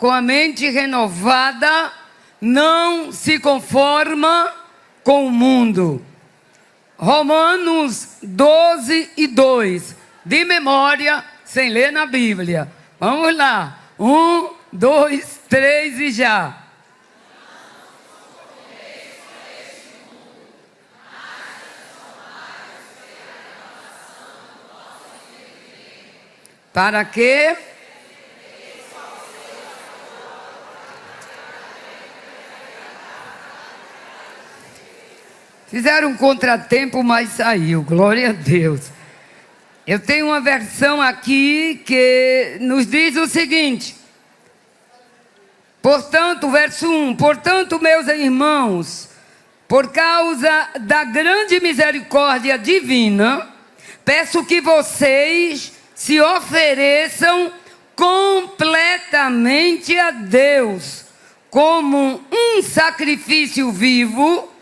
com a mente renovada, não se conforma com o mundo. Romanos 12:2. De memória, sem ler na Bíblia. Vamos lá. 1, 2, 3 e já. Para quê? Fizeram um contratempo, mas saiu. Glória a Deus. Eu tenho uma versão aqui que nos diz o seguinte. Portanto, verso 1. Portanto, meus irmãos, por causa da grande misericórdia divina, peço que vocês se ofereçam completamente a Deus, como um sacrifício vivo,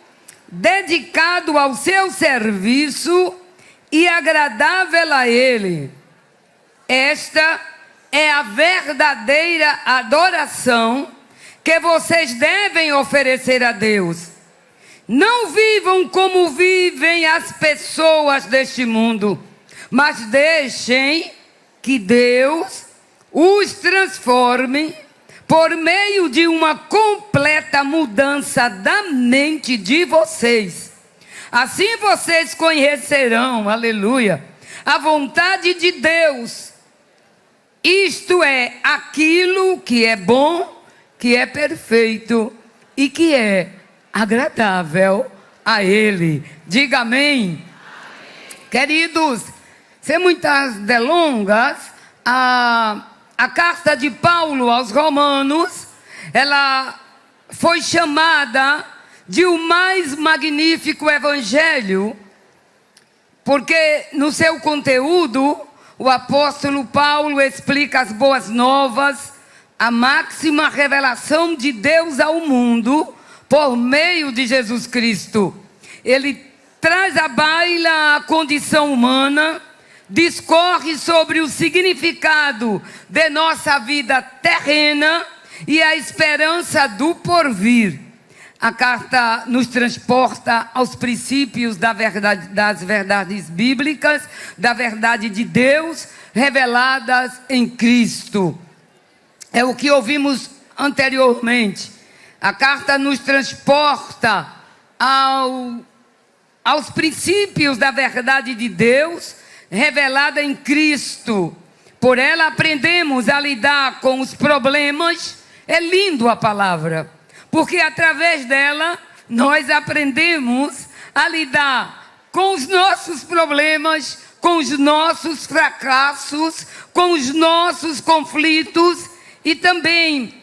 dedicado ao seu serviço e agradável a Ele. Esta é a verdadeira adoração que vocês devem oferecer a Deus. Não vivam como vivem as pessoas deste mundo, mas deixem que Deus os transforme por meio de uma completa mudança da mente de vocês. Assim vocês conhecerão, aleluia, a vontade de Deus. Isto é, aquilo que é bom, que é perfeito e que é agradável a Ele. Diga amém. Queridos, sem muitas delongas, a carta de Paulo aos Romanos, ela foi chamada de o mais magnífico evangelho, porque no seu conteúdo, o apóstolo Paulo explica as boas novas, a máxima revelação de Deus ao mundo, por meio de Jesus Cristo. Ele traz à baila a condição humana, discorre sobre o significado de nossa vida terrena e a esperança do porvir. A carta nos transporta aos princípios das verdades bíblicas, da verdade de Deus, reveladas em Cristo. É o que ouvimos anteriormente. A carta nos transporta aos princípios da verdade de Deus, revelada em Cristo. Por ela aprendemos a lidar com os problemas. É lindo a palavra, porque através dela nós aprendemos a lidar com os nossos problemas, com os nossos fracassos, com os nossos conflitos. E também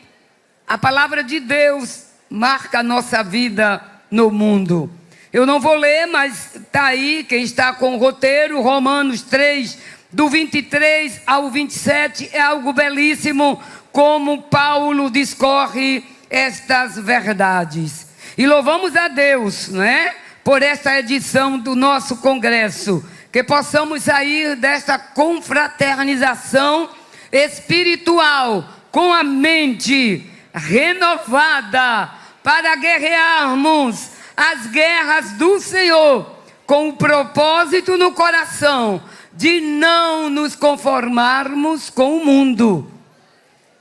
a palavra de Deus marca a nossa vida no mundo. Eu não vou ler, mas está aí, quem está com o roteiro, Romanos 3, do 23 ao 27, é algo belíssimo, como Paulo discorre estas verdades. E louvamos a Deus, não é? Por esta edição do nosso congresso, que possamos sair desta confraternização espiritual, com a mente renovada, para guerrearmos as guerras do Senhor, com o propósito no coração de não nos conformarmos com o mundo.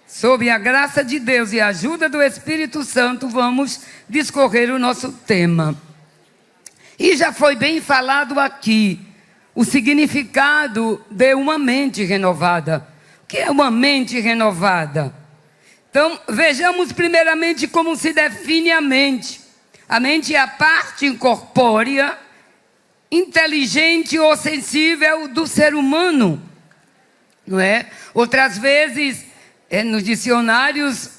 Sob a graça de Deus e a ajuda do Espírito Santo, vamos discorrer o nosso tema. E já foi bem falado aqui o significado de uma mente renovada. O que é uma mente renovada? Então, vejamos primeiramente como se define a mente. A mente é a parte incorpórea, inteligente ou sensível do ser humano, não é? Outras vezes, nos dicionários,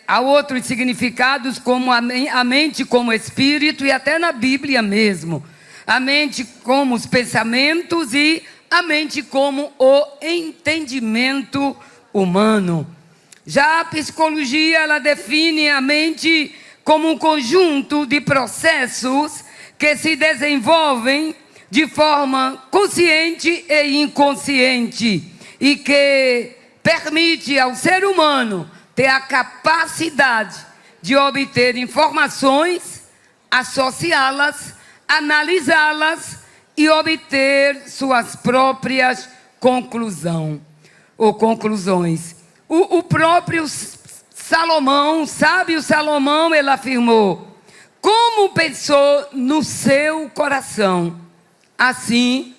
há outros significados, como a mente como espírito, e até na Bíblia mesmo. A mente como os pensamentos e a mente como o entendimento humano. Já a psicologia, ela define a mente como um conjunto de processos que se desenvolvem de forma consciente e inconsciente e que permite ao ser humano ter a capacidade de obter informações, associá-las, analisá-las e obter suas próprias conclusões. O próprio Salomão, sábio Salomão, ele afirmou: como pensou no seu coração, assim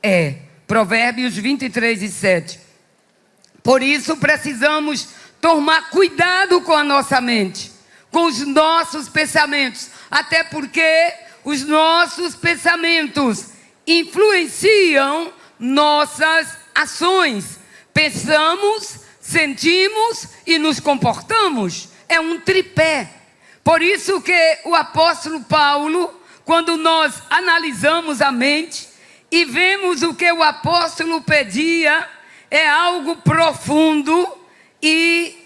é. Provérbios 23:7. Por isso precisamos tomar cuidado com a nossa mente, com os nossos pensamentos, até porque os nossos pensamentos influenciam nossas ações. Pensamos, sentimos e nos comportamos. É um tripé. Por isso que o apóstolo Paulo, quando nós analisamos a mente e vemos o que o apóstolo pedia, é algo profundo e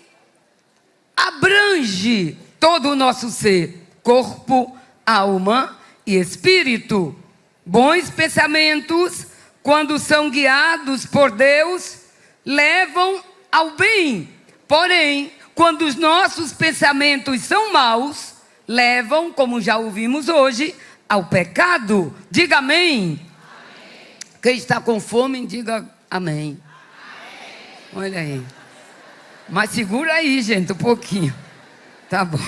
abrange todo o nosso ser, corpo, alma e espírito. Bons pensamentos, quando são guiados por Deus, levam ao bem. Porém, quando os nossos pensamentos são maus, levam, como já ouvimos hoje, ao pecado. Diga amém. Amém. Quem está com fome, diga amém. Amém. Olha aí. Mas segura aí, gente, um pouquinho. Tá bom.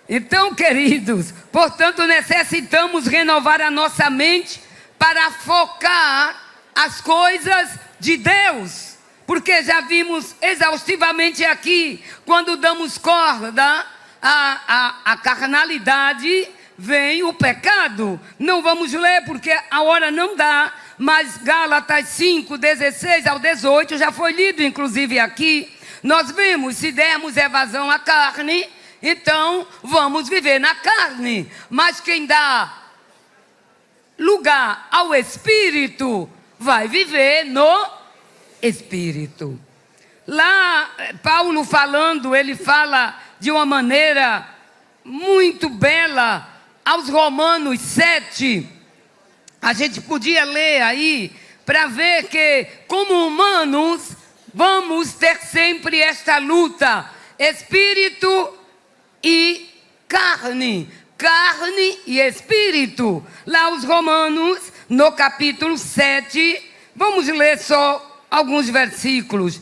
Então, queridos, portanto, necessitamos renovar a nossa mente para focar as coisas de Deus. Porque já vimos exaustivamente aqui, quando damos corda à carnalidade, vem o pecado. Não vamos ler porque a hora não dá, mas Gálatas 5:16-18 já foi lido inclusive aqui. Nós vemos, se dermos evasão à carne, então vamos viver na carne. Mas quem dá lugar ao Espírito vai viver no Espírito. Lá, Paulo falando, ele fala de uma maneira muito bela aos Romanos 7. A gente podia ler aí para ver que, como humanos, vamos ter sempre esta luta: espírito e carne. Carne e espírito. Lá os Romanos, no capítulo 7, vamos ler só alguns versículos,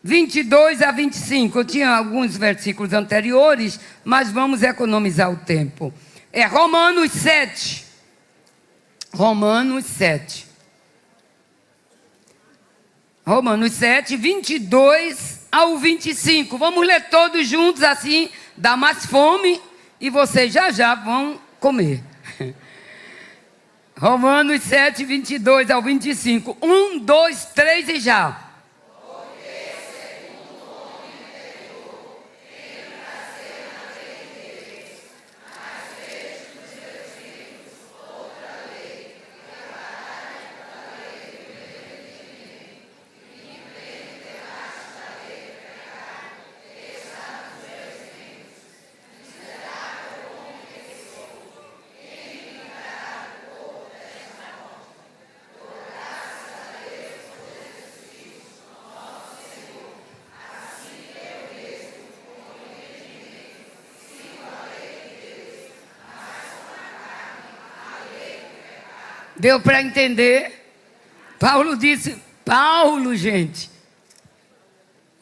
22-25. Eu tinha alguns versículos anteriores, mas vamos economizar o tempo. É Romanos 7. Romanos 7. Romanos 7, 22-25. Vamos ler todos juntos, assim dá mais fome e vocês já vão comer. Romanos 7, 22-25. 1, 2, 3 e já. Deu para entender? Paulo disse, gente,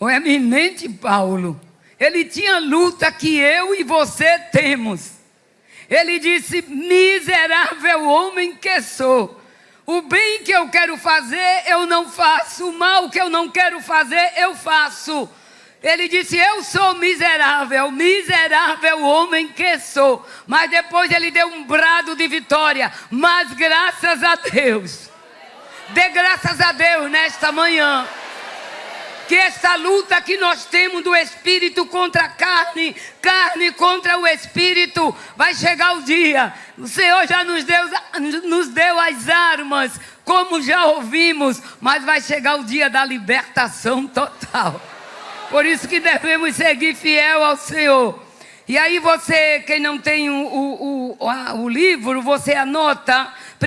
o eminente Paulo, ele tinha luta que eu e você temos. Ele disse, miserável homem que sou, o bem que eu quero fazer eu não faço, o mal que eu não quero fazer eu faço. Ele disse, eu sou miserável, miserável homem que sou. Mas depois ele deu um brado de vitória. Mas graças a Deus, dê graças a Deus nesta manhã, que esta luta que nós temos do Espírito contra a carne, carne contra o Espírito, vai chegar o dia. O Senhor já nos deu as armas, como já ouvimos, mas vai chegar o dia da libertação total. Por isso que devemos seguir fiel ao Senhor. E aí você, quem não tem o livro, você anota 1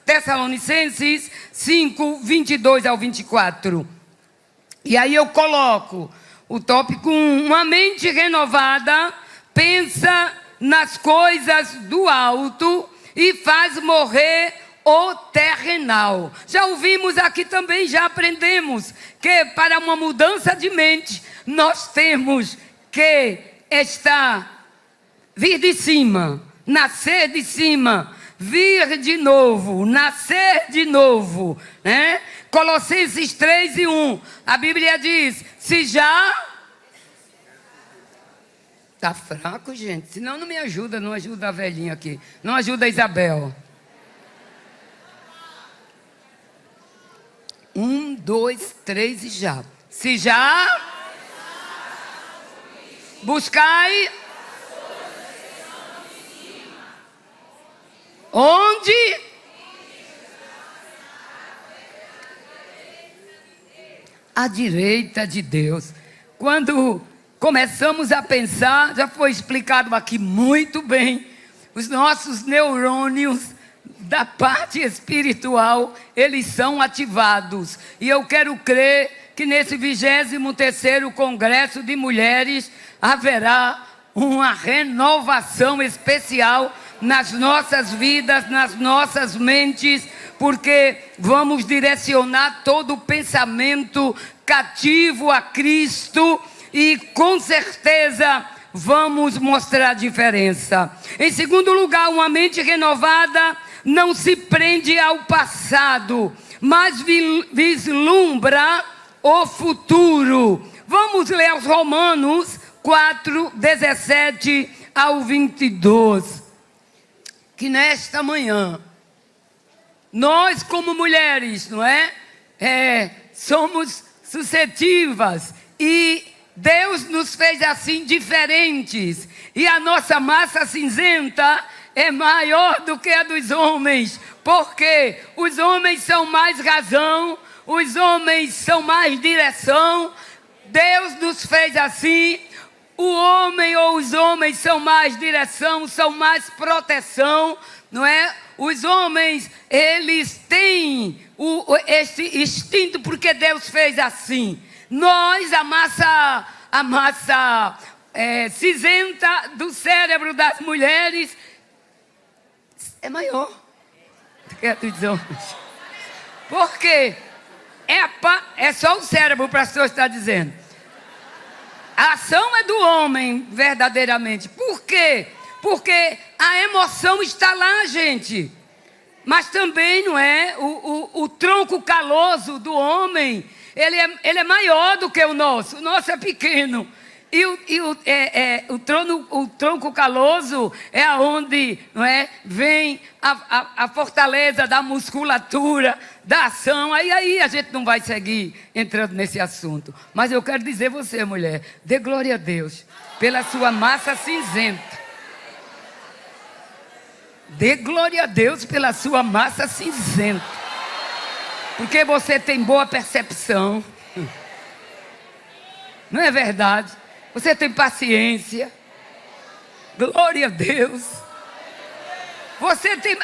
Tessalonicenses 5, 22 ao 24. E aí eu coloco o tópico 1. Uma mente renovada pensa nas coisas do alto e faz morrer o terrenal. Já ouvimos aqui também, já aprendemos que para uma mudança de mente, nós temos que vir de cima, nascer de cima, vir de novo, nascer de novo, né? Colossenses 3 e 1, a Bíblia diz, se já... Tá fraco, gente, senão não me ajuda, não ajuda a velhinha aqui, não ajuda a Isabel. 1, 2, 3 e já. Se já... Buscai... Onde? À direita de Deus. Quando começamos a pensar, já foi explicado aqui muito bem, os nossos neurônios da parte espiritual, eles são ativados. E eu quero crer que nesse 23º Congresso de Mulheres haverá uma renovação especial nas nossas vidas, nas nossas mentes, porque vamos direcionar todo o pensamento cativo a Cristo e com certeza vamos mostrar a diferença. Em segundo lugar, uma mente renovada não se prende ao passado, mas vislumbra o futuro. Vamos ler aos Romanos 4, 17 ao 22. Que nesta manhã, nós como mulheres, não é? Somos suscetíveis e Deus nos fez assim diferentes. E a nossa massa cinzenta é maior do que a dos homens. Porque os homens são mais razão, os homens são mais direção. Deus nos fez assim. O homem ou os homens são mais direção, são mais proteção, não é? Os homens, eles têm este instinto porque Deus fez assim. Nós, a massa cinzenta do cérebro das mulheres é maior do que a dos homens. Por quê? É só o cérebro, para o senhor estar dizendo. A ação é do homem, verdadeiramente. Por quê? Porque a emoção está lá, gente. Mas também, não é? O tronco caloso do homem, ele é maior do que o nosso. O nosso é pequeno. E o tronco caloso é aonde, não é, vem a fortaleza da musculatura, da ação. Aí a gente não vai seguir entrando nesse assunto. Mas eu quero dizer você, mulher, dê glória a Deus pela sua massa cinzenta. Dê glória a Deus pela sua massa cinzenta. Porque você tem boa percepção. Não é verdade? Você tem paciência. Glória a Deus.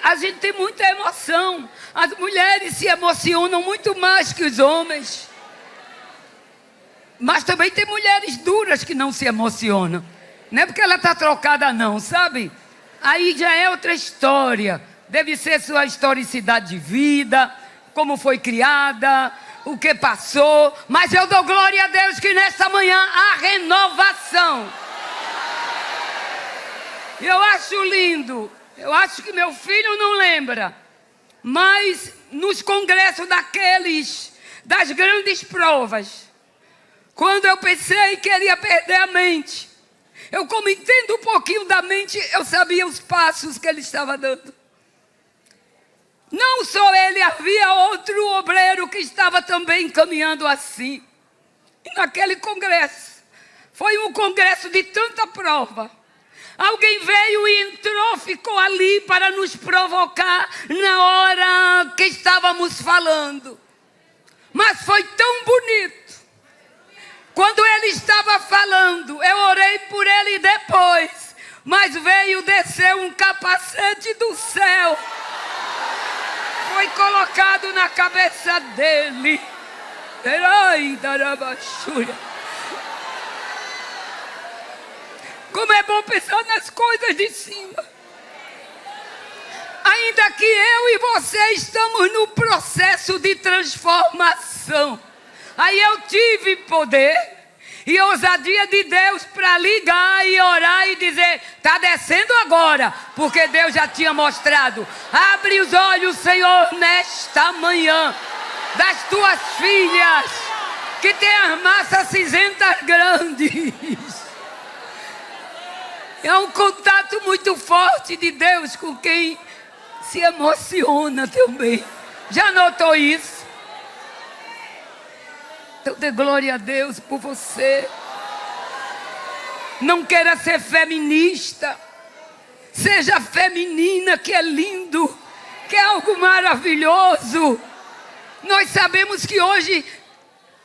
A gente tem muita emoção. As mulheres se emocionam muito mais que os homens. Mas também tem mulheres duras que não se emocionam. Não é porque ela está trocada não, sabe? Aí já é outra história. Deve ser sua historicidade de vida, como foi criada, o que passou. Mas eu dou glória a Deus que nesta manhã há renovação. E eu acho lindo. Eu acho que meu filho não lembra. Mas nos congressos das grandes provas, quando eu pensei que ele ia perder a mente, eu, como entendo um pouquinho da mente, eu sabia os passos que ele estava dando. Não só ele, havia outro obreiro que estava também caminhando assim. E naquele congresso, foi um congresso de tanta prova. Alguém veio e entrou, ficou ali para nos provocar na hora que estávamos falando. Mas foi tão bonito. Quando ele estava falando, eu orei por ele depois. Mas veio descer um capacete do céu. Foi colocado na cabeça dele. Ai, darabachúria. Como é bom pensar nas coisas de cima. Ainda que eu e você estamos no processo de transformação. Aí eu tive poder e ousadia de Deus para ligar e orar e dizer: está descendo agora, porque Deus já tinha mostrado. Abre os olhos, Senhor, nesta manhã, das tuas filhas, que tem as massas cinzentas grandes. É um contato muito forte de Deus com quem se emociona também. Já notou isso? Então dê glória a Deus por você. Não queira ser feminista. Seja feminina, que é lindo, que é algo maravilhoso. Nós sabemos que hoje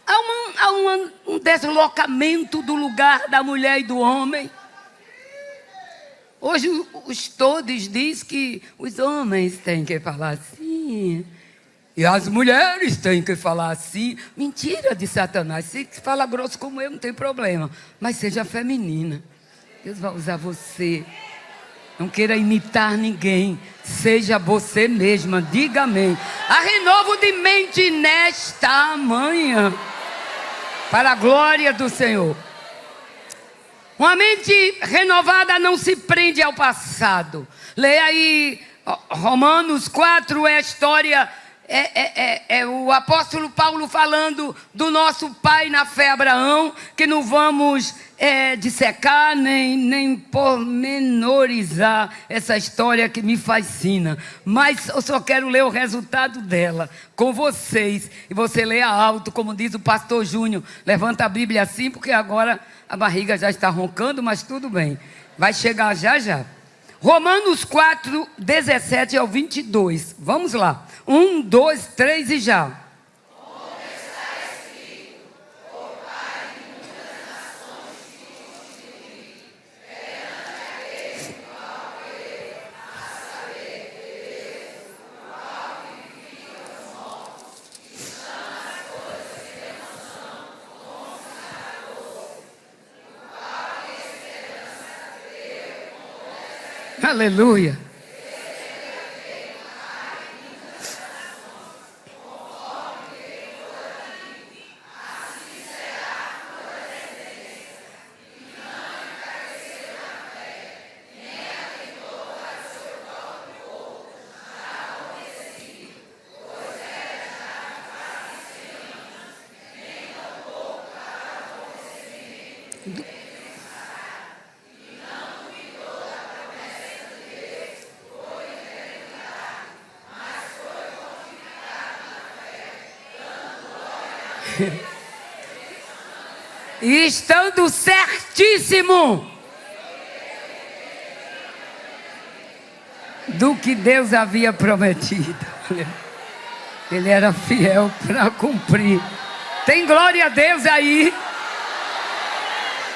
há um deslocamento do lugar da mulher e do homem. Hoje os todos dizem que os homens têm que falar assim e as mulheres têm que falar assim. Mentira de Satanás. Se fala grosso como eu, não tem problema. Mas seja feminina. Deus vai usar você. Não queira imitar ninguém. Seja você mesma. Diga amém. Há renovo de mente nesta manhã. Para a glória do Senhor. Uma mente renovada não se prende ao passado. Leia aí Romanos 4, é a história, é o apóstolo Paulo falando do nosso pai na fé, Abraão, que não vamos dissecar nem pormenorizar essa história que me fascina. Mas eu só quero ler o resultado dela com vocês. E você leia alto, como diz o pastor Júnior. Levanta a Bíblia assim, porque agora a barriga já está roncando, mas tudo bem. Vai chegar já já. Romanos 4, 17 ao 22. Vamos lá. 1, 2, 3 e já. Aleluia. E estando certíssimo do que Deus havia prometido. Ele era fiel para cumprir. Tem glória a Deus aí?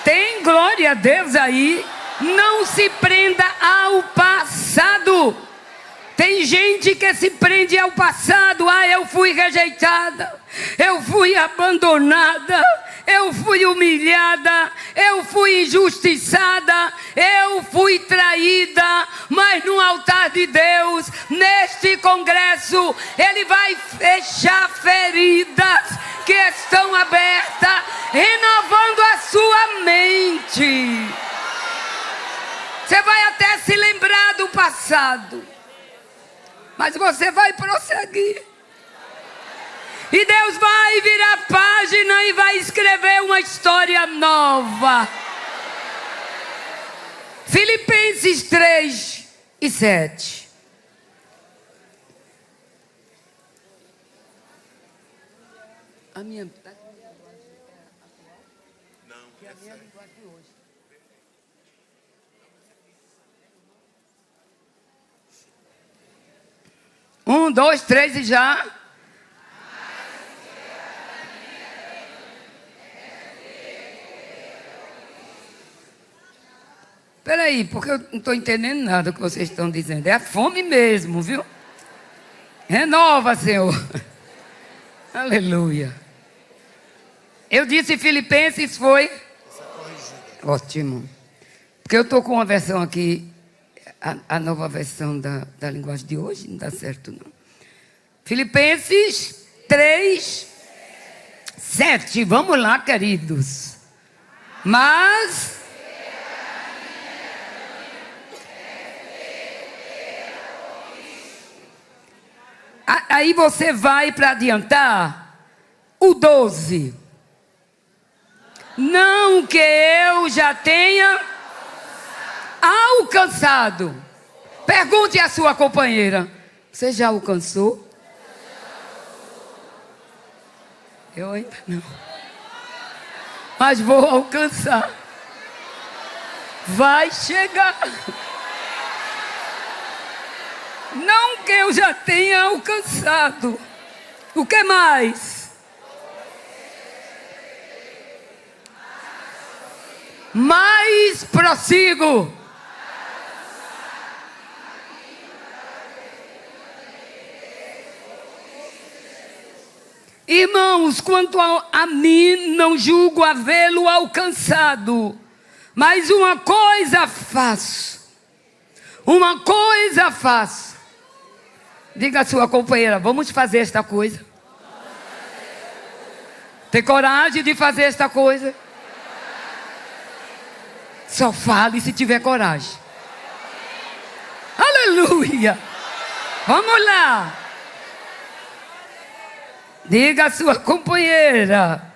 Tem glória a Deus aí? Não se prenda ao passado. Tem gente que se prende ao passado. Ah, eu fui rejeitada, eu fui abandonada, eu fui humilhada, eu fui injustiçada, eu fui traída. Mas no altar de Deus, neste congresso, Ele vai fechar feridas que estão abertas, renovando a sua mente. Você vai até se lembrar do passado, mas você vai prosseguir. E Deus vai virar a página e vai escrever uma história nova. Filipenses 3 e 7. A minha... Não, que é a minha linguagem de hoje. Um, dois, três e já. Espera aí, porque eu não estou entendendo nada do que vocês estão dizendo. É a fome mesmo, viu? Renova, Senhor. Aleluia. Eu disse Filipenses, foi? Ótimo. Porque eu estou com uma versão aqui, a nova versão da linguagem de hoje, não dá certo não. Filipenses 3, 7. Vamos lá, queridos. Mas... aí você vai para adiantar o 12. Não que eu já tenha alcançado. Pergunte à sua companheira: você já alcançou? Eu ainda não. Mas vou alcançar. Vai chegar. Não que eu já tenha alcançado. O que mais? Mas prossigo. Irmãos, quanto a mim, não julgo havê-lo alcançado, mas uma coisa faço. Uma coisa faço. Diga à sua companheira: vamos fazer esta coisa. Tem coragem de fazer esta coisa? Só fale se tiver coragem. Aleluia. Vamos lá. Diga à sua companheira: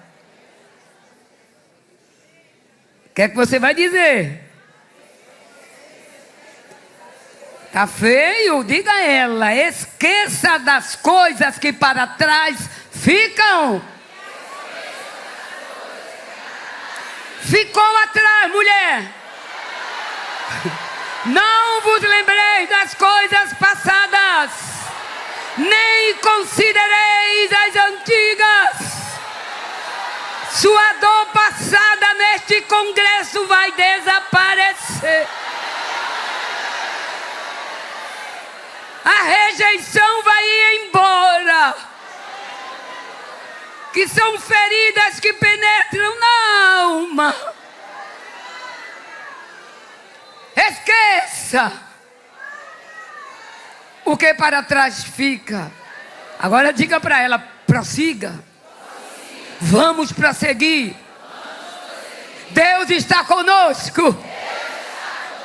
o que é que você vai dizer? Tá feio? Diga a ela: esqueça das coisas que para trás ficam. Ficou atrás, mulher. Não vos lembreis das coisas passadas, nem considereis as antigas. Sua dor passada neste congresso vai desaparecer. A rejeição vai ir embora. Que são feridas que penetram na alma. Esqueça o que para trás fica. Agora diga para ela: prossiga. Vamos prosseguir. Deus está conosco.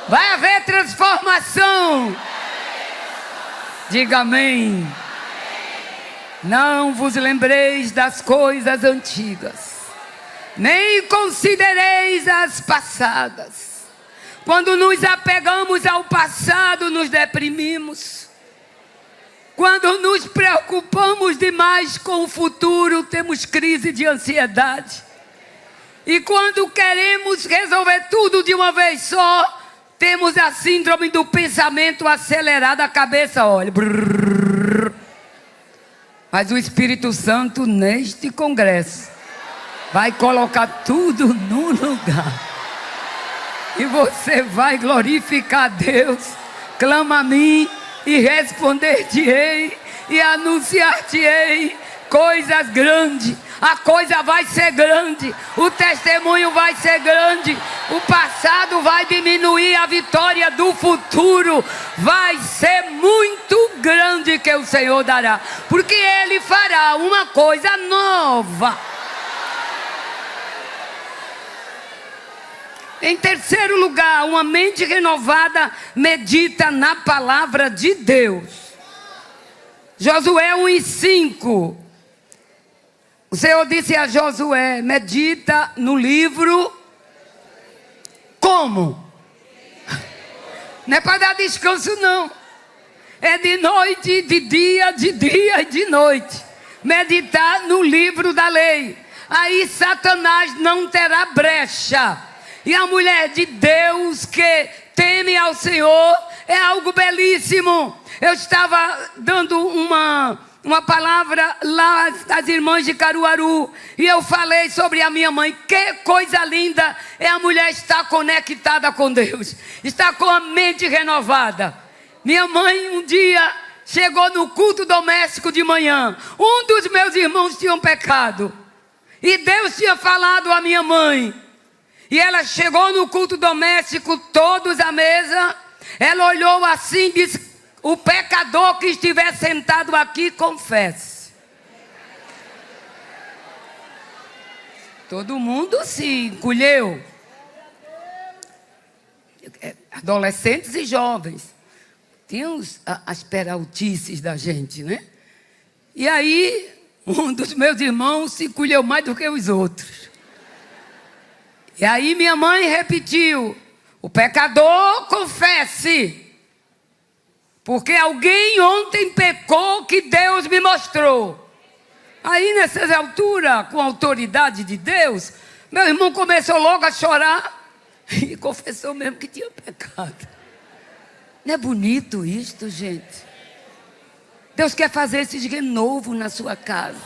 Vai haver transformação. Diga amém. Não vos lembreis das coisas antigas, nem considereis as passadas. Quando nos apegamos ao passado, nos deprimimos. Quando nos preocupamos demais com o futuro, temos crise de ansiedade. E quando queremos resolver tudo de uma vez só, temos a síndrome do pensamento acelerado, a cabeça, olha. Brrr. Mas o Espírito Santo, neste congresso, vai colocar tudo no lugar. E você vai glorificar a Deus. Clama a mim e responder-te-ei e anunciar-te-ei coisas grandes. A coisa vai ser grande, o testemunho vai ser grande, o passado vai diminuir, a vitória do futuro vai ser muito grande que o Senhor dará, porque Ele fará uma coisa nova. Em terceiro lugar, uma mente renovada medita na palavra de Deus. Josué 1:5. O Senhor disse a Josué: medita no livro. Como? Não é para dar descanso não. É de noite, de dia e de noite. Meditar no livro da lei. Aí Satanás não terá brecha. E a mulher de Deus que teme ao Senhor é algo belíssimo. Eu estava dando uma palavra lá às irmãs de Caruaru, e eu falei sobre a minha mãe. Que coisa linda é a mulher estar conectada com Deus, estar com a mente renovada. Minha mãe um dia chegou no culto doméstico de manhã. Um dos meus irmãos tinha pecado. E Deus tinha falado à minha mãe. E ela chegou no culto doméstico, todos à mesa. Ela olhou assim e disse: o pecador que estiver sentado aqui, confesse. Todo mundo se encolheu. Adolescentes e jovens. Tinham as peraltices da gente, né? E aí, um dos meus irmãos se encolheu mais do que os outros. E aí minha mãe repetiu: o pecador confesse. Porque alguém ontem pecou que Deus me mostrou. Aí nessas alturas, com a autoridade de Deus, meu irmão começou logo a chorar. E confessou mesmo que tinha pecado. Não é bonito isto, gente? Deus quer fazer esse renovo na sua casa.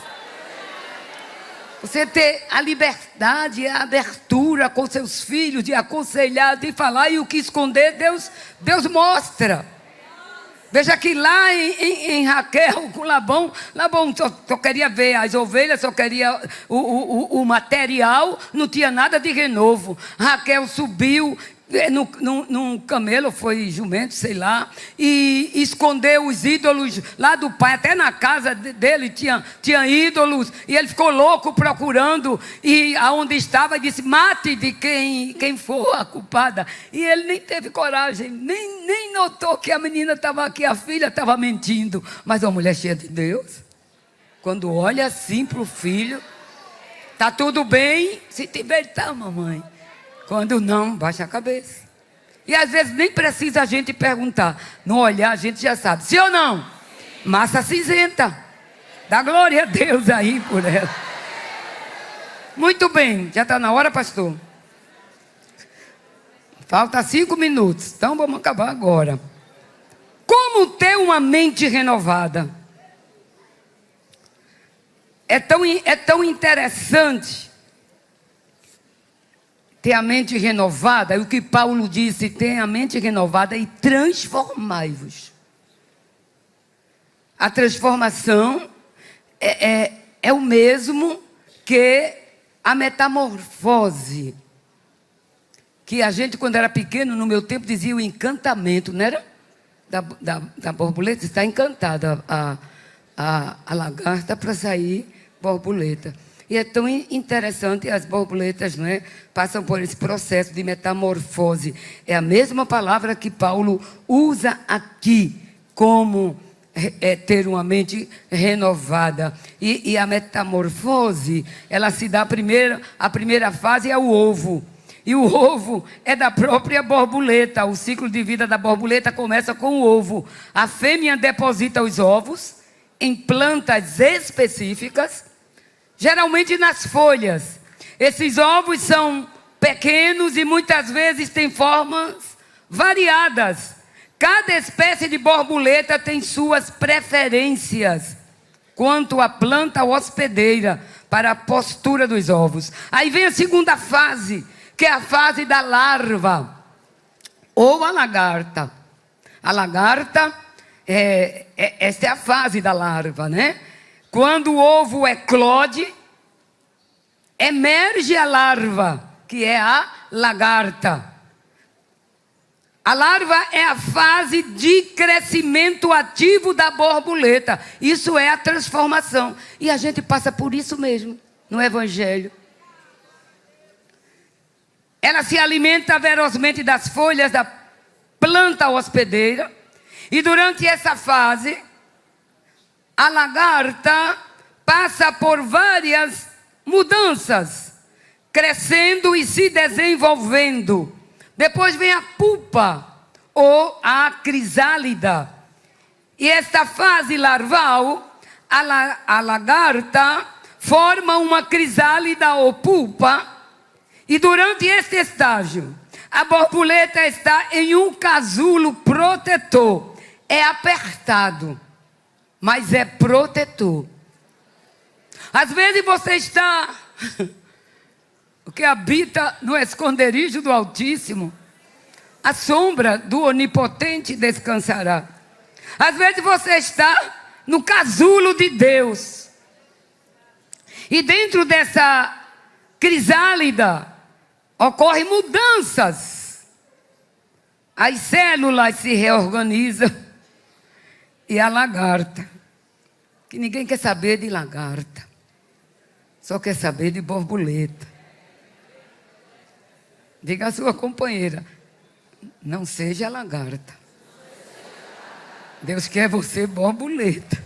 Você ter a liberdade e a abertura com seus filhos, de aconselhar, de falar, e o que esconder, Deus mostra. Veja que lá em Raquel, com Labão só queria ver as ovelhas, só queria o material, não tinha nada de renovo. Raquel subiu num camelo, foi jumento, sei lá, e escondeu os ídolos lá do pai. Até na casa dele tinha ídolos, e ele ficou louco procurando, e aonde estava disse: mate de quem for a culpada. E ele nem teve coragem, nem notou que a menina estava aqui, a filha estava mentindo. Mas uma mulher cheia de Deus, quando olha assim para o filho, está tudo bem, se tiver, tá, mamãe. Quando não, baixa a cabeça. E às vezes nem precisa a gente perguntar. No olhar a gente já sabe. Sim ou não? Massa cinzenta. Dá glória a Deus aí por ela. Muito bem. Já está na hora, pastor? Falta 5 minutos. Então vamos acabar agora. Como ter uma mente renovada? É tão interessante ter a mente renovada. E o que Paulo disse: tem a mente renovada e transformai-vos. A transformação é o mesmo que a metamorfose. Que a gente, quando era pequeno, no meu tempo, dizia o encantamento, não era? Da borboleta. Está encantada a lagarta para sair borboleta. E é tão interessante, as borboletas, não é, passam por esse processo de metamorfose. É a mesma palavra que Paulo usa aqui, como ter uma mente renovada. E a metamorfose, ela se dá a primeira fase é o ovo. E o ovo é da própria borboleta. O ciclo de vida da borboleta começa com o ovo. A fêmea deposita os ovos em plantas específicas, geralmente nas folhas. Esses ovos são pequenos e muitas vezes têm formas variadas. Cada espécie de borboleta tem suas preferências quanto à planta hospedeira para a postura dos ovos. Aí vem a segunda fase, que é a fase da larva ou a lagarta. A lagarta, esta é a fase da larva, né? Quando o ovo eclode, emerge a larva, que é a lagarta. A larva é a fase de crescimento ativo da borboleta. Isso é a transformação. E a gente passa por isso mesmo no Evangelho. Ela se alimenta ferozmente das folhas da planta hospedeira. E durante essa fase, a lagarta passa por várias mudanças, crescendo e se desenvolvendo. Depois vem a pupa ou a crisálida. E esta fase larval, a lagarta forma uma crisálida ou pupa. E durante este estágio, a borboleta está em um casulo protetor. É apertado, mas é protetor. Às vezes você está... O que habita no esconderijo do Altíssimo, a sombra do Onipotente descansará. Às vezes você está no casulo de Deus. E dentro dessa crisálida ocorrem mudanças. As células se reorganizam. E a lagarta, que ninguém quer saber de lagarta, só quer saber de borboleta. Diga à sua companheira, não seja lagarta. Deus quer você borboleta.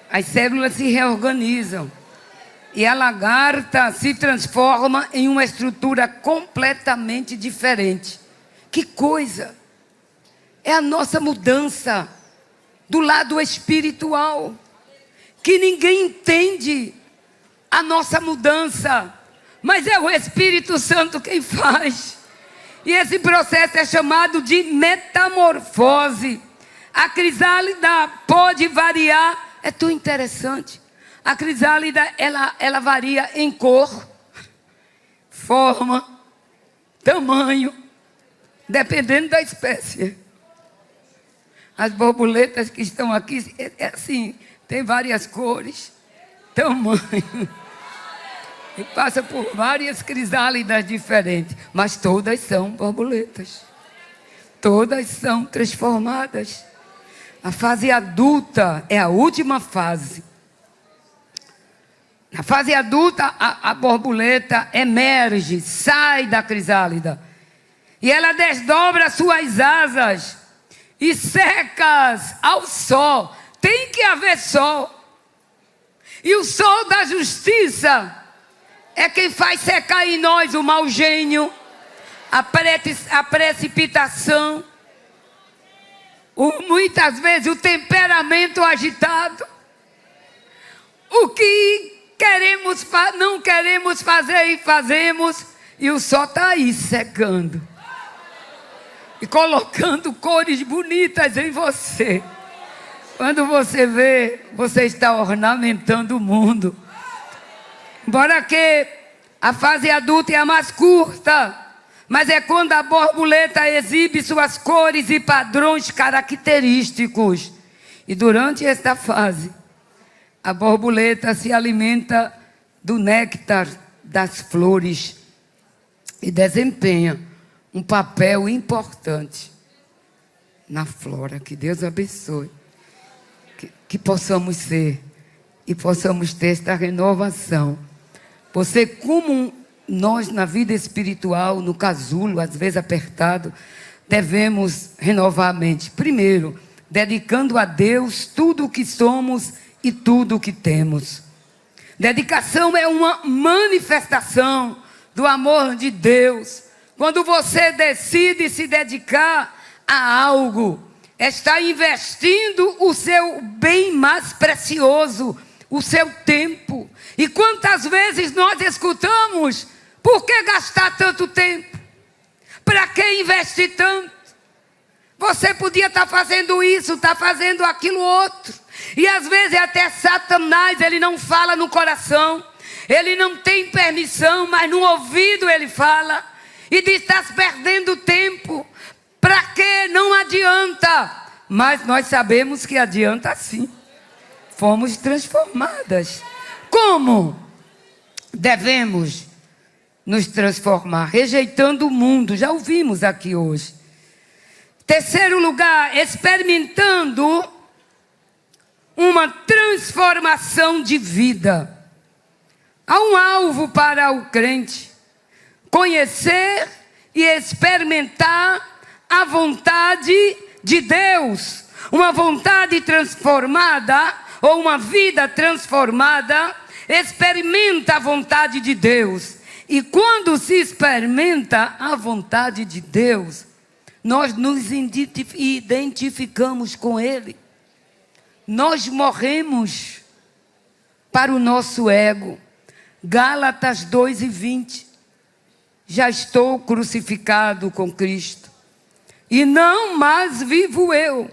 As células se reorganizam. E a lagarta se transforma em uma estrutura completamente diferente. Que coisa! É a nossa mudança do lado espiritual. Que ninguém entende a nossa mudança. Mas é o Espírito Santo quem faz. E esse processo é chamado de metamorfose. A crisálida pode variar. É tão interessante. A crisálida, ela varia em cor, forma, tamanho, dependendo da espécie. As borboletas que estão aqui, assim, tem várias cores, tamanho. E passa por várias crisálidas diferentes. Mas todas são borboletas. Todas são transformadas. A fase adulta é a última fase. Na fase adulta, a borboleta emerge, sai da crisálida. E ela desdobra suas asas e secas ao sol. Tem que haver sol. E o sol da justiça é quem faz secar em nós o mau gênio, a precipitação, muitas vezes o temperamento agitado. O que não queremos fazer e fazemos, e o sol está aí secando e colocando cores bonitas em você. Quando você vê, você está ornamentando o mundo. Embora que a fase adulta é a mais curta, mas é quando a borboleta exibe suas cores e padrões característicos. E durante esta fase, a borboleta se alimenta do néctar das flores e desempenha um papel importante na flora. Que Deus abençoe. Que possamos ser e possamos ter esta renovação. Você, como nós na vida espiritual, no casulo, às vezes apertado, devemos renovar a mente. Primeiro, dedicando a Deus tudo o que somos e tudo o que temos. Dedicação é uma manifestação do amor de Deus. Quando você decide se dedicar a algo, está investindo o seu bem mais precioso, o seu tempo. E quantas vezes nós escutamos, por que gastar tanto tempo? Para que investir tanto? Você podia estar fazendo isso, estar fazendo aquilo outro. E às vezes até Satanás, ele não fala no coração. Ele não tem permissão, mas no ouvido ele fala. E diz, estás perdendo tempo. Para que? Não adianta. Mas nós sabemos que adianta sim. Fomos transformadas. Como devemos nos transformar? Rejeitando o mundo. Já ouvimos aqui hoje. Terceiro lugar, experimentando uma transformação de vida. Há um alvo para o crente: conhecer e experimentar a vontade de Deus. Uma vontade transformada, ou uma vida transformada, experimenta a vontade de Deus. E quando se experimenta a vontade de Deus, nós nos identificamos com Ele. Nós morremos para o nosso ego. Gálatas 2:20. Já estou crucificado com Cristo. E não mais vivo eu,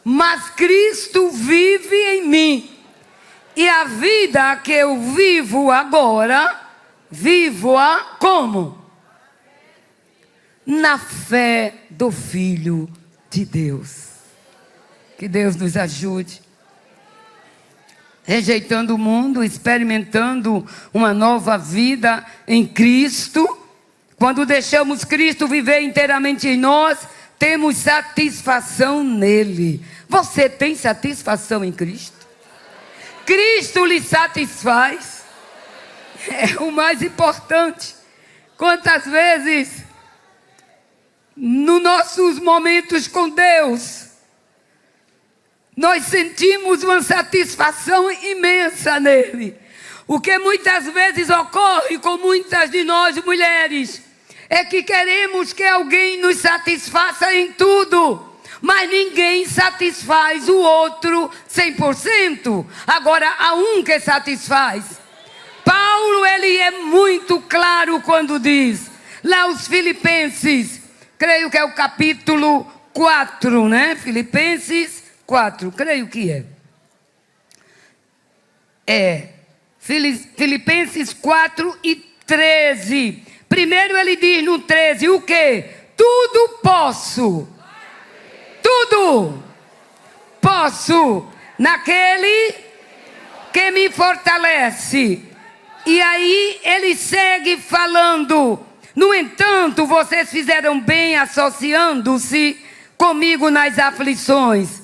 mas Cristo vive em mim. E a vida que eu vivo agora, vivo-a como? na fé do Filho de Deus. Que Deus nos ajude. Rejeitando o mundo, experimentando uma nova vida em Cristo. Quando deixamos Cristo viver inteiramente em nós, temos satisfação nele. Você tem satisfação em Cristo? Cristo lhe satisfaz. É o mais importante. Quantas vezes, nos nossos momentos com Deus, nós sentimos uma satisfação imensa nele. O que muitas vezes ocorre com muitas de nós mulheres é que queremos que alguém nos satisfaça em tudo, mas ninguém satisfaz o outro 100%. Agora há um que satisfaz. Paulo, ele é muito claro quando diz, lá os Filipenses, creio que é o capítulo 4, né? Filipenses 4, creio que é. Filipenses 4 e 13. Primeiro ele diz no 13, o quê? Tudo posso. Tudo posso naquele que me fortalece. E aí ele segue falando, no entanto, vocês fizeram bem associando-se comigo nas aflições.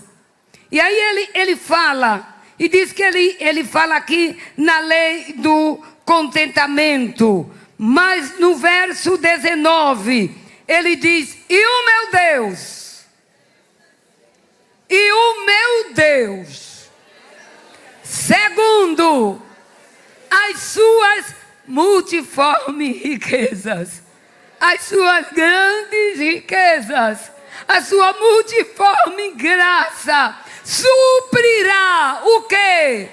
E aí ele fala, e diz que ele fala aqui na lei do contentamento. Mas no verso 19, ele diz, e o meu Deus, segundo as suas multiformes riquezas, as suas grandes riquezas, a sua multiforme graça, suprirá o quê?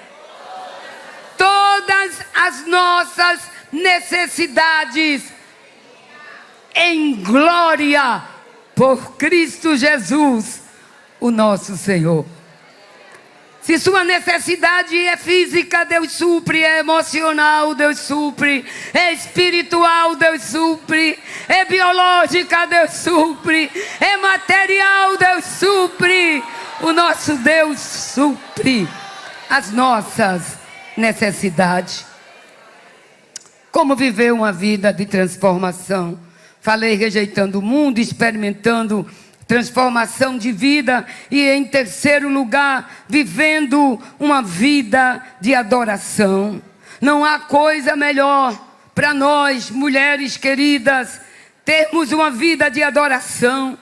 Todas as nossas necessidades em glória por Cristo Jesus, o nosso Senhor. Se sua necessidade é física, Deus supre, é emocional, Deus supre, é espiritual, Deus supre, é biológica, Deus supre, é material, Deus supre. O nosso Deus supre as nossas necessidades. Como viver uma vida de transformação? Falei rejeitando o mundo, experimentando transformação de vida e, em terceiro lugar, vivendo uma vida de adoração. Não há coisa melhor para nós, mulheres queridas, termos uma vida de adoração.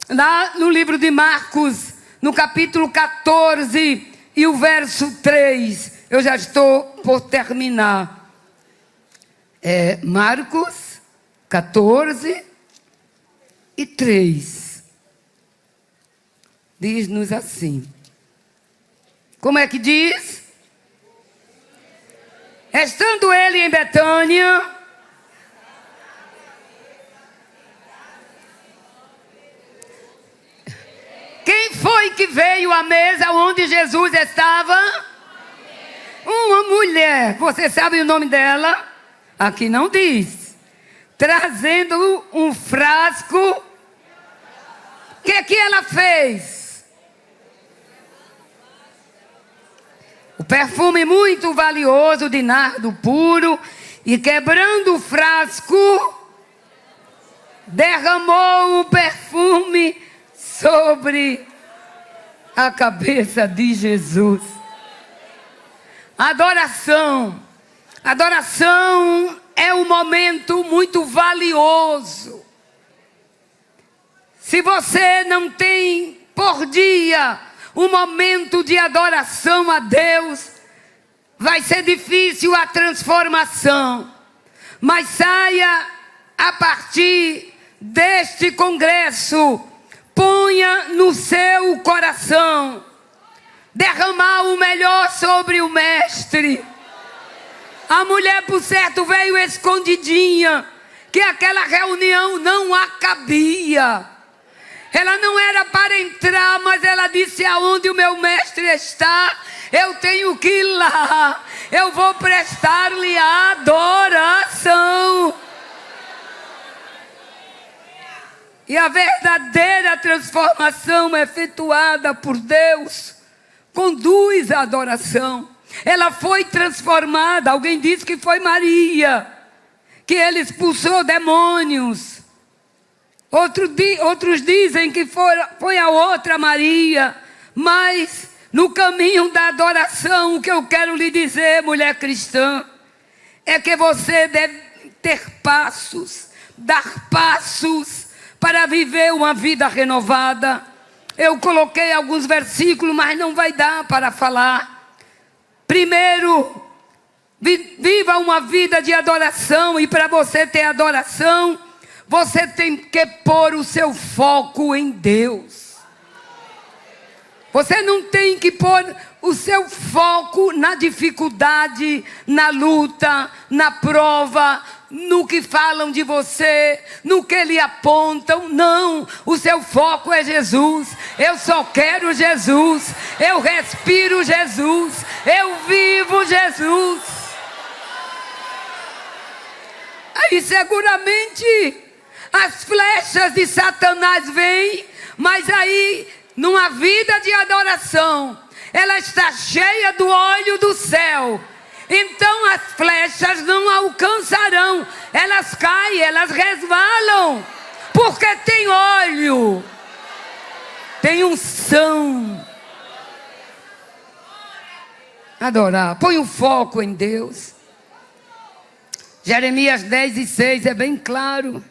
Lá no livro de Marcos, no capítulo 14 e o verso 3, eu já estou por terminar. Marcos 14 e 3. Diz-nos assim. Como é que diz? Estando ele em Betânia, quem foi que veio à mesa onde Jesus estava? Uma mulher. Você sabe o nome dela? Aqui não diz. Trazendo um frasco. O que ela fez? O perfume muito valioso de nardo puro. E quebrando o frasco, derramou o perfume sobre a cabeça de Jesus. Adoração. Adoração é um momento muito valioso. Se você não tem por dia um momento de adoração a Deus, vai ser difícil a transformação. Mas saia a partir deste congresso, ponha no seu coração derramar o melhor sobre o mestre. A mulher, por certo, veio escondidinha, que aquela reunião não a cabia. Ela não era para entrar, mas ela disse, aonde o meu mestre está, eu tenho que ir lá. Eu vou prestar-lhe a adoração. E a verdadeira transformação efetuada por Deus conduz à adoração. Ela foi transformada. Alguém disse que foi Maria, que ele expulsou demônios. Outros dizem que foi a outra Maria. Mas no caminho da adoração, o que eu quero lhe dizer, mulher cristã, é que você deve ter passos, dar passos para viver uma vida renovada. Eu coloquei alguns versículos, mas não vai dar para falar. Primeiro, viva uma vida de adoração. E para você ter adoração, você tem que pôr o seu foco em Deus. Você não tem que pôr o seu foco na dificuldade, na luta, na prova, no que falam de você, no que lhe apontam. Não, o seu foco é Jesus. Eu só quero Jesus. Eu respiro Jesus. Eu vivo Jesus. Aí seguramente as flechas de Satanás vêm, mas aí numa vida de adoração, ela está cheia do óleo do céu. Então as flechas não alcançarão. Elas caem, elas resvalam. Porque tem óleo. Tem unção. Adorar. Põe o foco em Deus. Jeremias 10:6 é bem claro.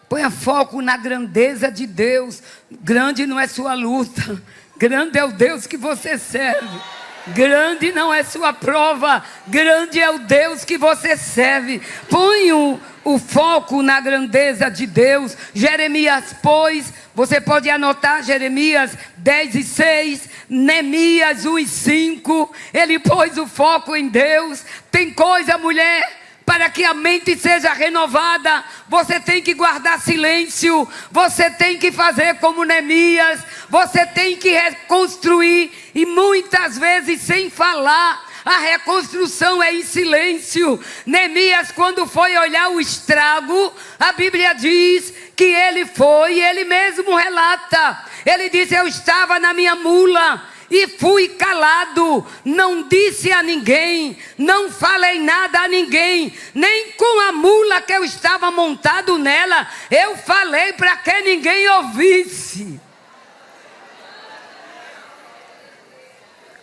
Ponha foco na grandeza de Deus. Grande não é sua luta. Grande é o Deus que você serve. Grande não é sua prova. Grande é o Deus que você serve. Põe o foco na grandeza de Deus. Jeremias, pois, você pode anotar Jeremias 10:6, Neemias 1:5. Ele pôs o foco em Deus. Tem coisa, mulher, para que a mente seja renovada, você tem que guardar silêncio. Você tem que fazer como Neemias. Você tem que reconstruir. E muitas vezes sem falar. A reconstrução é em silêncio. Neemias, quando foi olhar o estrago, a Bíblia diz que ele mesmo relata. Ele diz: eu estava na minha mula e fui calado, não disse a ninguém, não falei nada a ninguém, nem com a mula que eu estava montado nela, eu falei para que ninguém ouvisse.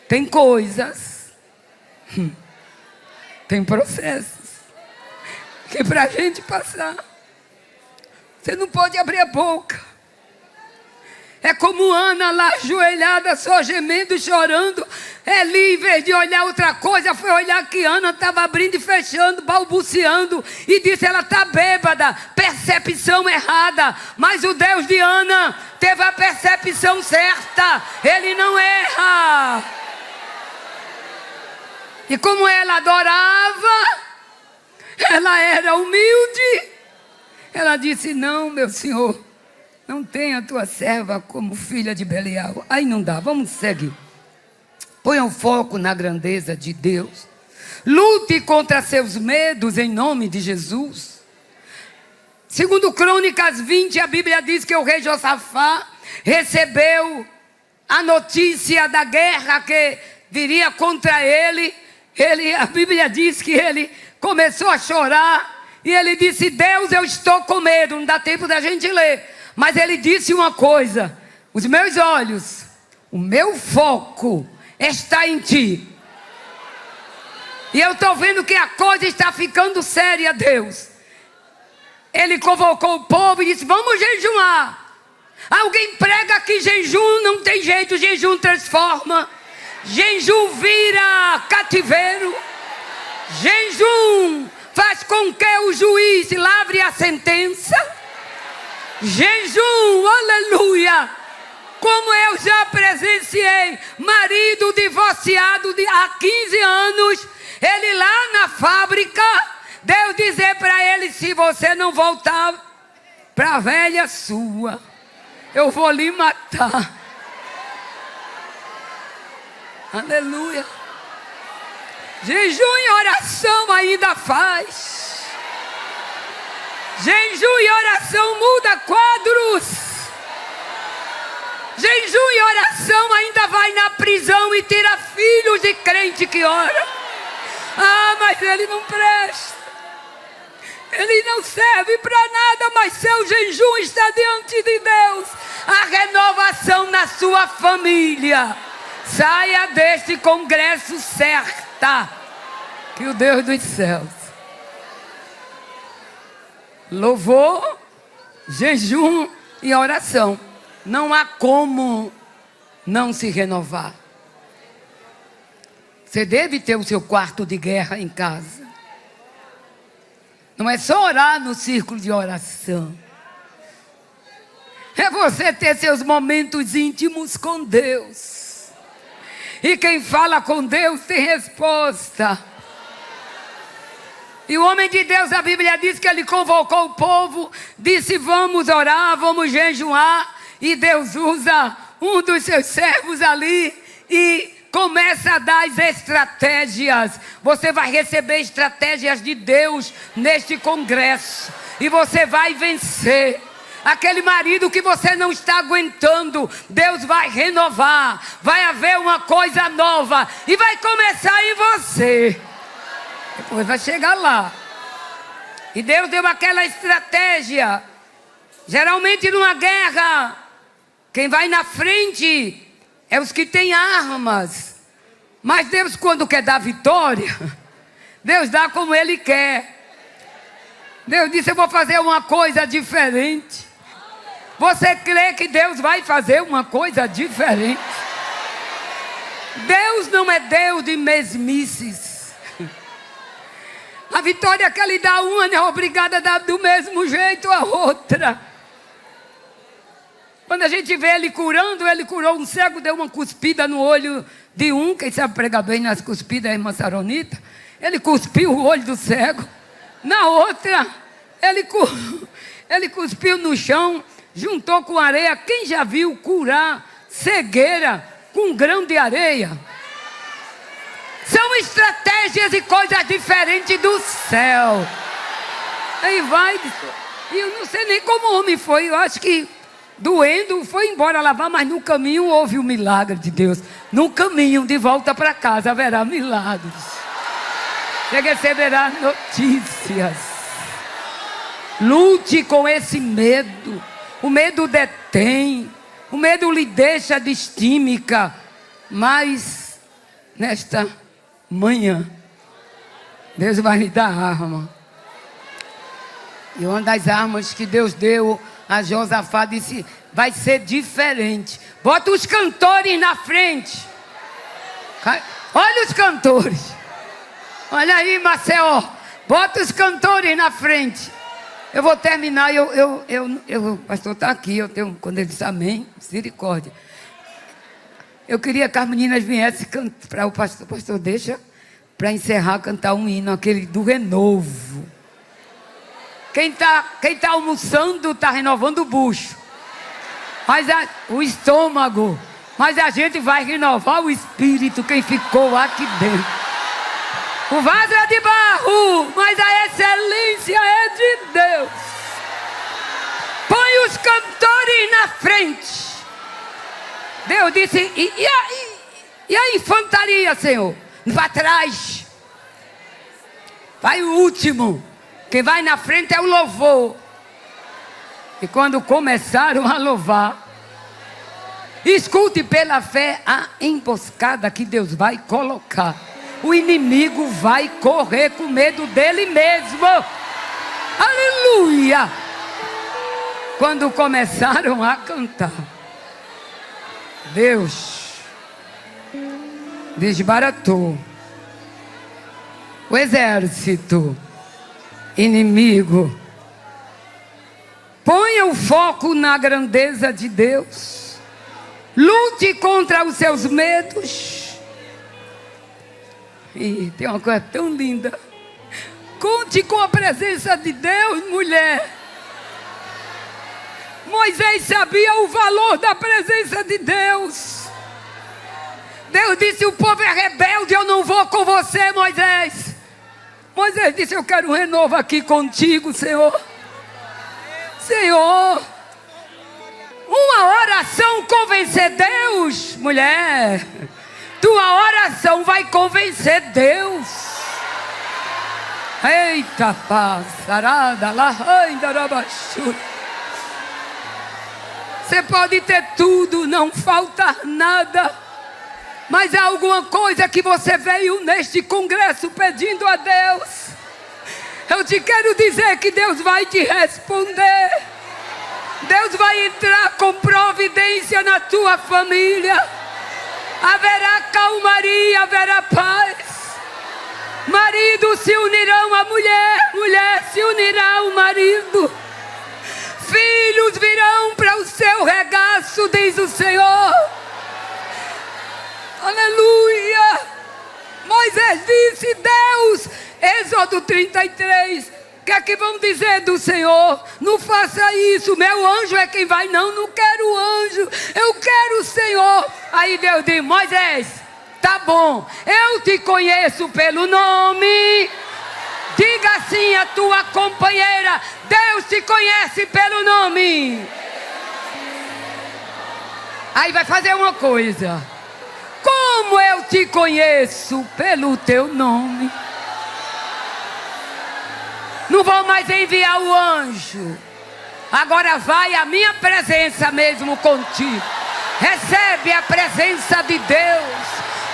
Tem coisas, tem processos, que para a gente passar, você não pode abrir a boca. É como Ana lá ajoelhada, só gemendo e chorando. Eli, em vez de olhar outra coisa, foi olhar que Ana estava abrindo e fechando, balbuciando. E disse: ela está bêbada, percepção errada. Mas o Deus de Ana teve a percepção certa. Ele não erra. E como ela adorava, ela era humilde. Ela disse: não, meu Senhor, não tenha a tua serva como filha de Belial. Aí não dá, vamos seguir. Ponha o foco na grandeza de Deus. Lute contra seus medos em nome de Jesus. Segundo Crônicas 20, a Bíblia diz que o rei Josafá recebeu a notícia da guerra que viria contra ele. A Bíblia diz que ele começou a chorar. E ele disse: Deus, eu estou com medo. Não dá tempo da gente ler. Mas ele disse uma coisa: os meus olhos, o meu foco está em ti. E eu estou vendo que a coisa está ficando séria, Deus. Ele convocou o povo e disse: vamos jejuar. Alguém prega que jejum não tem jeito, jejum transforma. Jejum vira cativeiro. Jejum faz com que o juiz lavre a sentença. Jejum, aleluia. Como eu já presenciei marido divorciado há 15 anos, ele lá na fábrica, Deus dizer para ele: se você não voltar para a velha sua, eu vou lhe matar. Aleluia. Jejum e oração ainda faz. Jejum e oração muda quadros. Jejum e oração ainda vai na prisão e tira filhos de crente que ora. Ah, mas ele não presta. Ele não serve para nada, mas seu jejum está diante de Deus. A renovação na sua família. Saia deste congresso certa. Que o Deus dos céus. Louvor, jejum e oração. Não há como não se renovar. Você deve ter o seu quarto de guerra em casa. Não é só orar no círculo de oração. É você ter seus momentos íntimos com Deus. E quem fala com Deus tem resposta. E o homem de Deus, a Bíblia diz que ele convocou o povo, disse: vamos orar, vamos jejuar. E Deus usa um dos seus servos ali e começa a dar as estratégias. Você vai receber estratégias de Deus neste congresso. E você vai vencer. Aquele marido que você não está aguentando, Deus vai renovar. Vai haver uma coisa nova. E vai começar em você. Depois vai chegar lá. E Deus deu aquela estratégia. Geralmente numa guerra, quem vai na frente é os que têm armas. Mas Deus, quando quer dar vitória, Deus dá como Ele quer. Deus disse: eu vou fazer uma coisa diferente. Você crê que Deus vai fazer uma coisa diferente? Deus não é Deus de mesmices. A vitória que Ele dá uma, não é obrigada a dar do mesmo jeito a outra. Quando a gente vê Ele curando, Ele curou um cego, deu uma cuspida no olho de um. Quem sabe pregar bem nas cuspidas, a irmã Saronita. Ele cuspiu o olho do cego. Na outra, ele cuspiu no chão, juntou com areia. Quem já viu curar cegueira com um grão de areia? São estratégias e coisas diferentes do céu. Aí vai. E eu não sei nem como o homem foi. Eu acho que doendo, foi embora lavar, mas no caminho houve o milagre de Deus. No caminho, de volta para casa, haverá milagres. Você receberá notícias. Lute com esse medo. O medo detém. O medo lhe deixa distímica. Mas, nesta manhã, Deus vai lhe dar arma. E uma das armas que Deus deu a Josafá, disse: vai ser diferente. Bota os cantores na frente. Olha os cantores. Olha aí, Maceió. Bota os cantores na frente. Eu vou terminar. O pastor está aqui. Quando ele disse amém, misericórdia. Eu queria que as meninas viessem para o pastor. Pastor, deixa para encerrar, cantar um hino, aquele do renovo. Quem tá almoçando está renovando o bucho. Mas o estômago. Mas a gente vai renovar o espírito, quem ficou aqui dentro. O vaso é de barro, mas a excelência é de Deus. Põe os cantores na frente. Deus disse: e a infantaria, Senhor? Para trás. Vai o último. Quem vai na frente é o louvor. E quando começaram a louvar, escute pela fé a emboscada que Deus vai colocar. O inimigo vai correr com medo dele mesmo. Aleluia! Quando começaram a cantar, Deus desbaratou o exército inimigo. Ponha o foco na grandeza de Deus. Lute contra os seus medos. E tem uma coisa tão linda. Conte com a presença de Deus, mulher. Moisés sabia o valor da presença de Deus. Deus disse: o povo é rebelde, eu não vou com você, Moisés. Moisés disse: eu quero um renovo aqui contigo, Senhor. Senhor, uma oração convencer Deus, mulher. Tua oração vai convencer Deus. Eita, passarada lá, você pode ter tudo, não falta nada, mas há alguma coisa que você veio neste congresso pedindo a Deus. Eu te quero dizer que Deus vai te responder. Deus vai entrar com providência na tua família. Haverá calmaria, haverá paz. Marido se unirão à mulher, mulher se unirá ao marido. Filhos virão para o seu regaço, diz o Senhor. Aleluia. Moisés disse, Deus, Êxodo 33, o que é que vão dizer do Senhor? Não faça isso, meu anjo é quem vai. Não quero o anjo, eu quero o Senhor. Aí Deus diz, Moisés, tá bom, eu te conheço pelo nome. Diga assim a tua companheira, Deus te conhece pelo nome. Aí vai fazer uma coisa. Como eu te conheço pelo teu nome, não vou mais enviar o anjo. Agora vai a minha presença mesmo contigo. Recebe a presença de Deus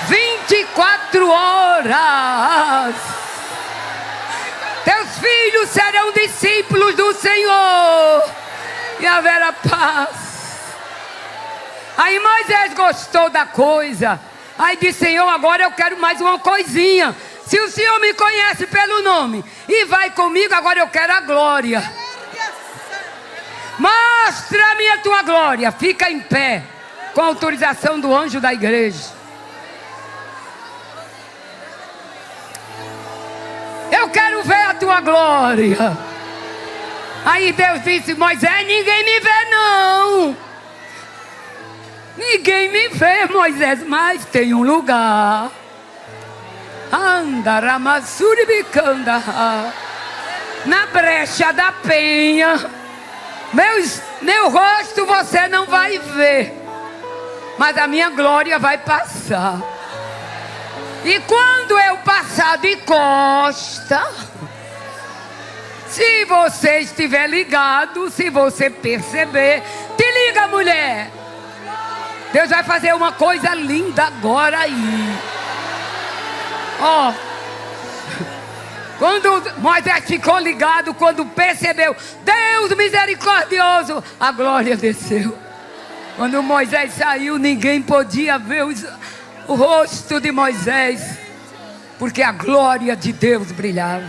24 horas. Teus filhos serão discípulos do Senhor e haverá paz. Aí Moisés gostou da coisa. Aí disse, Senhor, agora eu quero mais uma coisinha. Se o Senhor me conhece pelo nome e vai comigo, agora eu quero a glória. Mostra-me a tua glória. Fica em pé, com a autorização do anjo da igreja. Eu quero ver a tua glória. Aí Deus disse, Moisés, ninguém me vê não. Ninguém me vê, Moisés, mas tem um lugar. Andaramasuribicanda, na brecha da penha. Meu rosto você não vai ver, mas a minha glória vai passar. E quando eu passar de costa, se você estiver ligado, se você perceber, te liga, mulher. Deus vai fazer uma coisa linda agora aí. Ó, quando Moisés ficou ligado, quando percebeu, Deus misericordioso, a glória desceu. Quando Moisés saiu, ninguém podia ver o rosto de Moisés, porque a glória de Deus brilhava.